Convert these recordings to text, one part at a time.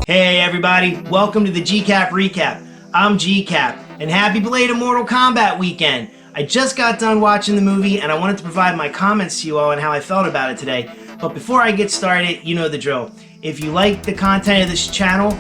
Hey everybody, welcome to the GCAP Recap. I'm GCAP, and happy belated Mortal Kombat weekend. I just got done watching the movie, and I wanted to provide my comments to you all on how I felt about it today. But before I get started, you know the drill. If you like the content of this channel,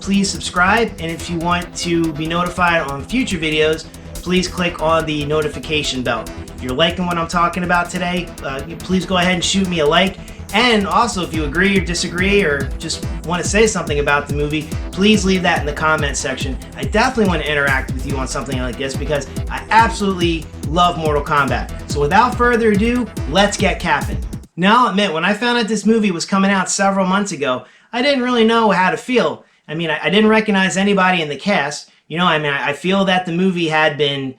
please subscribe, and if you want to be notified on future videos, please click on the notification bell. If you're liking what I'm talking about today, please go ahead and shoot me a like. And also, if you agree or disagree or just want to say something about the movie, please leave that in the comment section. I definitely want to interact with you on something like this because I absolutely love Mortal Kombat. So without further ado, let's get capping. Now I'll admit, when I found out this movie was coming out several months ago, I didn't really know how to feel. I mean, I didn't recognize anybody in the cast. You know, I feel that the movie had been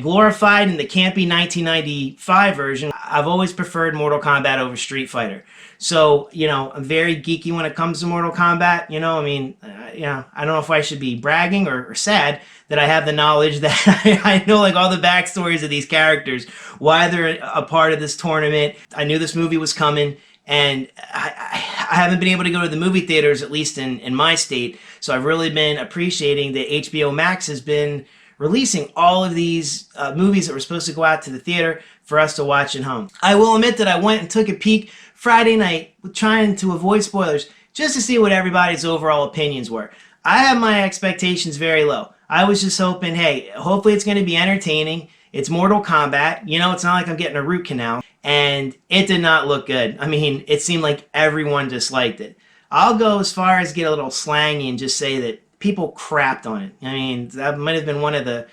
glorified in the campy 1995 version. I've always preferred Mortal Kombat over Street Fighter. So, you know, I'm very geeky when it comes to Mortal Kombat. You know, I mean, I don't know if I should be bragging or sad that I have the knowledge that I know like all the backstories of these characters, why they're a part of this tournament. I knew this movie was coming, and I haven't been able to go to the movie theaters, at least in my state. So I've really been appreciating that HBO Max has been releasing all of these movies that were supposed to go out to the theater for us to watch at home. I will admit that I went and took a peek Friday night, trying to avoid spoilers, just to see what everybody's overall opinions were. I have my expectations very low. I was just hoping, hey, hopefully it's going to be entertaining. It's Mortal Kombat. You know, it's not like I'm getting a root canal. And it did not look good. I mean, it seemed like everyone disliked it. I'll go as far as get a little slangy and just say that people crapped on it. I mean, that might have been one of the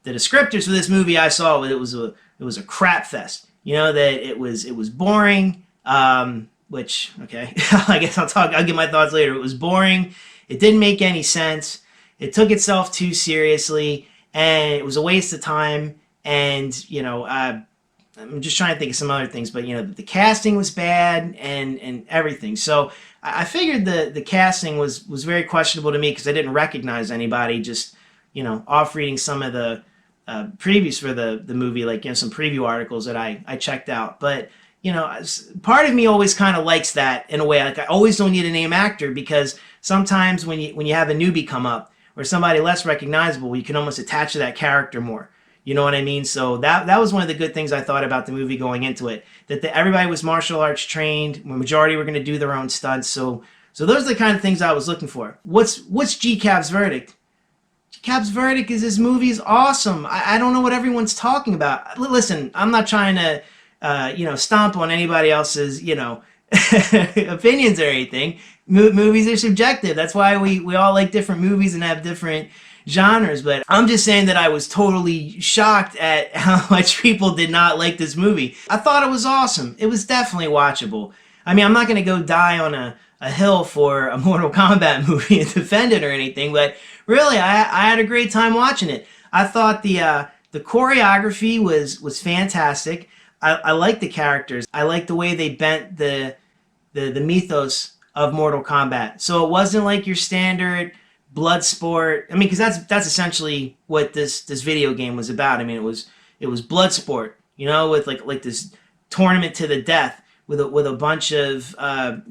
descriptors for this movie I saw. It was a crap fest. You know, that it was boring. Which, okay, I guess I'll give my thoughts later. It was boring. It didn't make any sense. It took itself too seriously, and it was a waste of time. And you know, I'm just trying to think of some other things, but you know, the casting was bad and everything. So I figured the casting was very questionable to me because I didn't recognize anybody. Just, you know, off reading some of the previews for the movie, like, you know, some preview articles that I checked out. But you know, part of me always kind of likes that in a way. Like, I always don't need a name actor because sometimes when you have a newbie come up or somebody less recognizable, you can almost attach to that character more. You know what I mean? So that was one of the good things I thought about the movie going into it. That everybody was martial arts trained. The majority were going to do their own stunts. So those are the kind of things I was looking for. What's GCAP's verdict? GCAP's verdict is this movie is awesome. I don't know what everyone's talking about. Listen, I'm not trying to you know, stomp on anybody else's, you know, opinions or anything. Movies are subjective. That's why we all like different movies and have different genres. But I'm just saying that I was totally shocked at how much people did not like this movie. I thought it was awesome. It was definitely watchable. I mean, I'm not going to go die on a hill for a Mortal Kombat movie and defend it or anything, but really, I had a great time watching it. I thought the choreography was fantastic. I like the characters. I like the way they bent the mythos of Mortal Kombat. So it wasn't like your standard blood sport. I mean, because that's essentially what this video game was about. I mean, it was blood sport, you know, with like this tournament to the death with a bunch of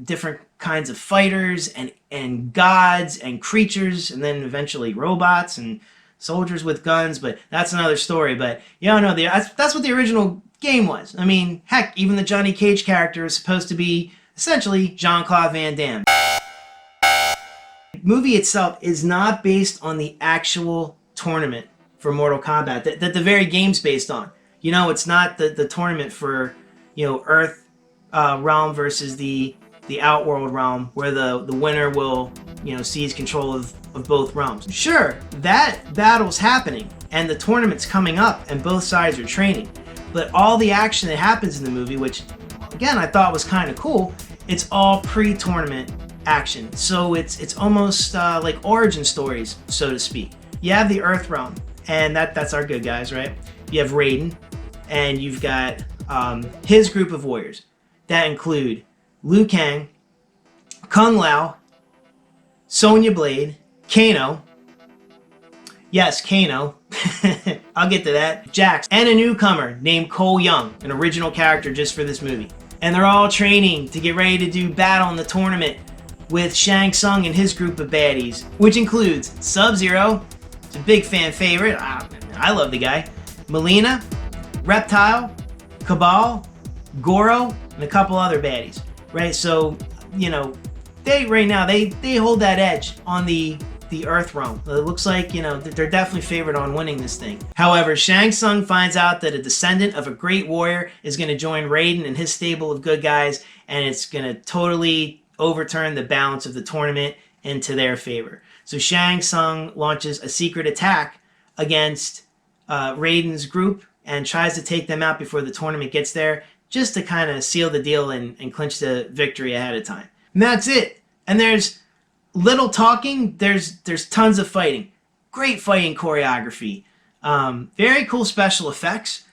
different kinds of fighters and gods and creatures, and then eventually robots and soldiers with guns. But that's another story. But you know, that's what the original game was. I mean, heck, even the Johnny Cage character is supposed to be essentially Jean-Claude Van Damme. The movie itself is not based on the actual tournament for Mortal Kombat that the very game's based on. You know, it's not the tournament for, you know, Earth realm versus the Outworld realm, where the winner will, you know, seize control of both realms. Sure, that battle's happening and the tournament's coming up and both sides are training. But all the action that happens in the movie, which, again, I thought was kind of cool, it's all pre-tournament action. So it's almost like origin stories, so to speak. You have the Earth Realm, and that's our good guys, right? You have Raiden, and you've got his group of warriors. That include Liu Kang, Kung Lao, Sonya Blade, Kano. Yes, Kano. I'll get to that. Jax, and a newcomer named Cole Young, an original character just for this movie. And they're all training to get ready to do battle in the tournament with Shang Tsung and his group of baddies, which includes Sub-Zero, it's a big fan favorite, I love the guy, Melina, Reptile, Cabal, Goro, and a couple other baddies, right? So, you know, they hold that edge on the Earth realm. It looks like, you know, they're definitely favored on winning this thing. However, Shang Tsung finds out that a descendant of a great warrior is going to join Raiden and his stable of good guys, and it's going to totally overturn the balance of the tournament into their favor. So Shang Tsung launches a secret attack against Raiden's group and tries to take them out before the tournament gets there, just to kind of seal the deal and clinch the victory ahead of time. And that's it. And there's little talking, there's tons of fighting. Great fighting choreography. Very cool special effects.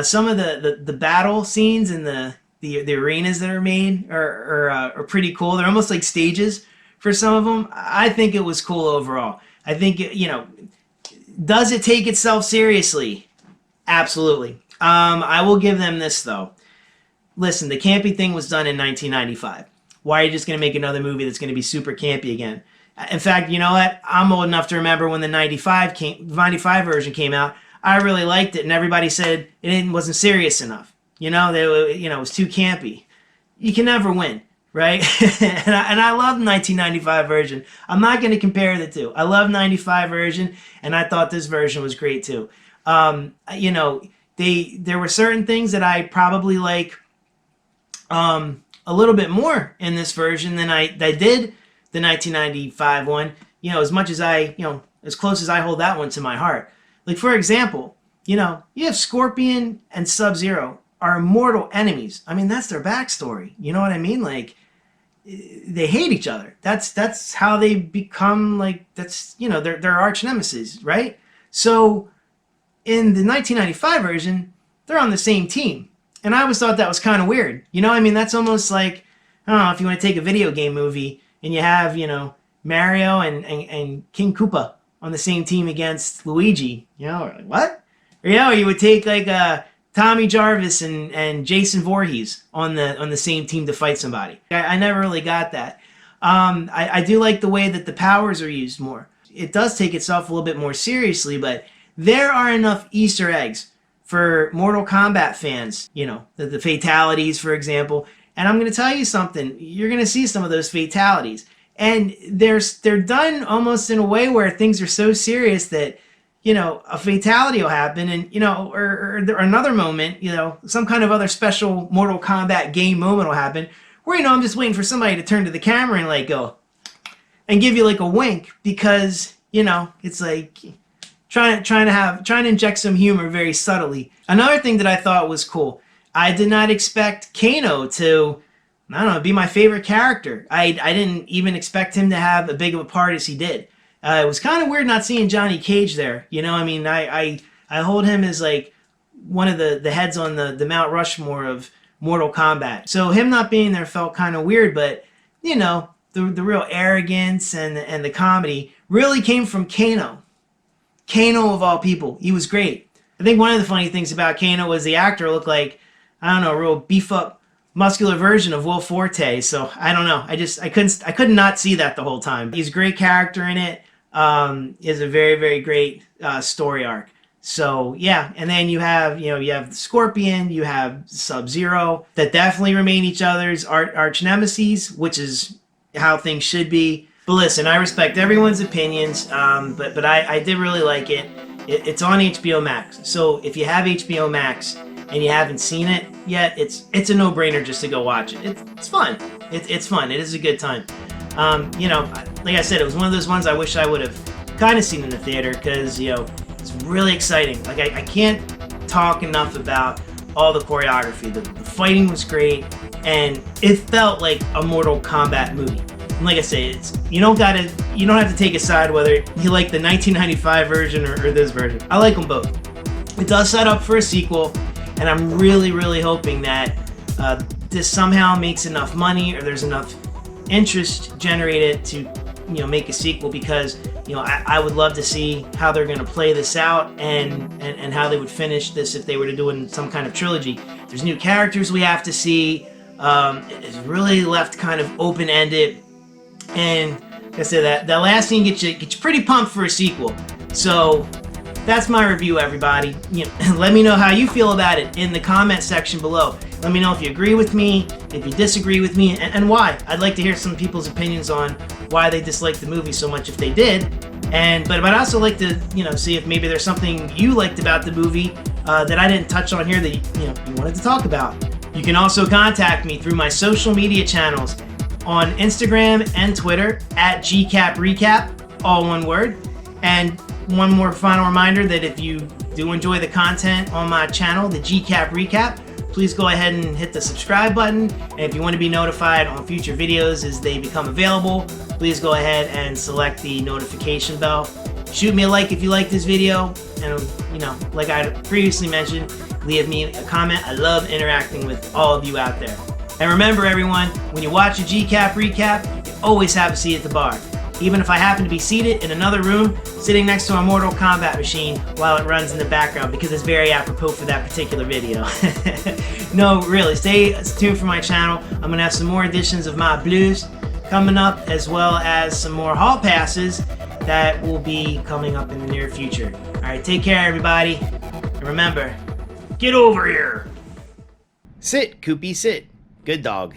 Some of the battle scenes in the arenas that are made are pretty cool. They're almost like stages for some of them. I think it was cool overall. I think, you know, does it take itself seriously? Absolutely. I will give them this, though. Listen, the campy thing was done in 1995. Why are you just going to make another movie that's going to be super campy again? In fact, you know what? I'm old enough to remember when the 95 version came out. I really liked it, and everybody said it wasn't serious enough. You know, it was too campy. You can never win, right? and I love the 1995 version. I'm not going to compare the two. I love 95 version, and I thought this version was great too. You know, there were certain things that I probably like a little bit more in this version than I did the 1995 one. You know, as much as as close as I hold that one to my heart. Like, for example, you know, you have Scorpion and Sub-Zero are mortal enemies. I mean, that's their backstory. You know what I mean? Like, they hate each other. That's how they become, like, that's, you know, they're arch nemesis, right? So in the 1995 version, they're on the same team. And I always thought that was kind of weird. You know, I mean, that's almost like, I don't know, if you want to take a video game movie and you have, you know, Mario and King Koopa on the same team against Luigi, you know, or like, what? Or, you know, you would take like Tommy Jarvis and Jason Voorhees on the same team to fight somebody. I never really got that. I do like the way that the powers are used more. It does take itself a little bit more seriously, but there are enough Easter eggs for Mortal Kombat fans, you know, the fatalities, for example. And I'm going to tell you something. You're going to see some of those fatalities. And they're done almost in a way where things are so serious that, you know, a fatality will happen and, you know, or another moment, you know, some kind of other special Mortal Kombat game moment will happen where, you know, I'm just waiting for somebody to turn to the camera and, like, go and give you, like, a wink because, you know, it's like trying to inject some humor very subtly. Another thing that I thought was cool, I did not expect Kano to, I don't know, be my favorite character. I didn't even expect him to have as big of a part as he did. It was kind of weird not seeing Johnny Cage there. You know, I mean, I hold him as like one of the heads on the Mount Rushmore of Mortal Kombat. So him not being there felt kind of weird, but, you know, the real arrogance and the comedy really came from Kano. Kano of all people. He was great. I think one of the funny things about Kano was the actor looked like, I don't know, a real beef up muscular version of Will Forte. So I don't know. I could not see that the whole time. He's a great character in it. He has a very, very great story arc. So yeah, and then you have Scorpion, you have Sub-Zero that definitely remain each other's arch nemesis, which is how things should be. But listen, I respect everyone's opinions, but I did really like it. It's on HBO Max. So if you have HBO Max and you haven't seen it yet, it's a no-brainer just to go watch it. It's fun. It's fun. It is a good time. You know, like I said, it was one of those ones I wish I would have kind of seen in the theater because, you know, it's really exciting. Like, I can't talk enough about all the choreography. The fighting was great, and it felt like a Mortal Kombat movie. And like I say, you don't have to take a side whether you like the 1995 version or this version. I like them both. It does set up for a sequel, and I'm really, really hoping that this somehow makes enough money or there's enough interest generated to, you know, make a sequel, because, you know, I would love to see how they're going to play this out and how they would finish this if they were to do it in some kind of trilogy. There's new characters we have to see. It's really left kind of open-ended. And like I said, that last scene gets you pretty pumped for a sequel. So that's my review, everybody. Let me know how you feel about it in the comment section below. Let me know if you agree with me, if you disagree with me, and why. I'd like to hear some people's opinions on why they disliked the movie so much if they did. But I'd also like to, see if maybe there's something you liked about the movie that I didn't touch on here that you wanted to talk about. You can also contact me through my social media channels on Instagram and Twitter at GCapRecap, all one word. And one more final reminder that if you do enjoy the content on my channel, the GCap Recap, please go ahead and hit the subscribe button. And if you want to be notified on future videos as they become available, please go ahead and select the notification bell. Shoot me a like if you like this video, and like I previously mentioned, leave me a comment. I love interacting with all of you out there. And remember, everyone, when you watch a GCap Recap, you always have a seat at the bar. Even if I happen to be seated in another room, sitting next to a Mortal Kombat machine while it runs in the background, because it's very apropos for that particular video. No, really, stay tuned for my channel. I'm going to have some more editions of my blues coming up, as well as some more hall passes that will be coming up in the near future. Alright, take care, everybody. And remember, get over here. Sit, Koopy, sit. Good dog.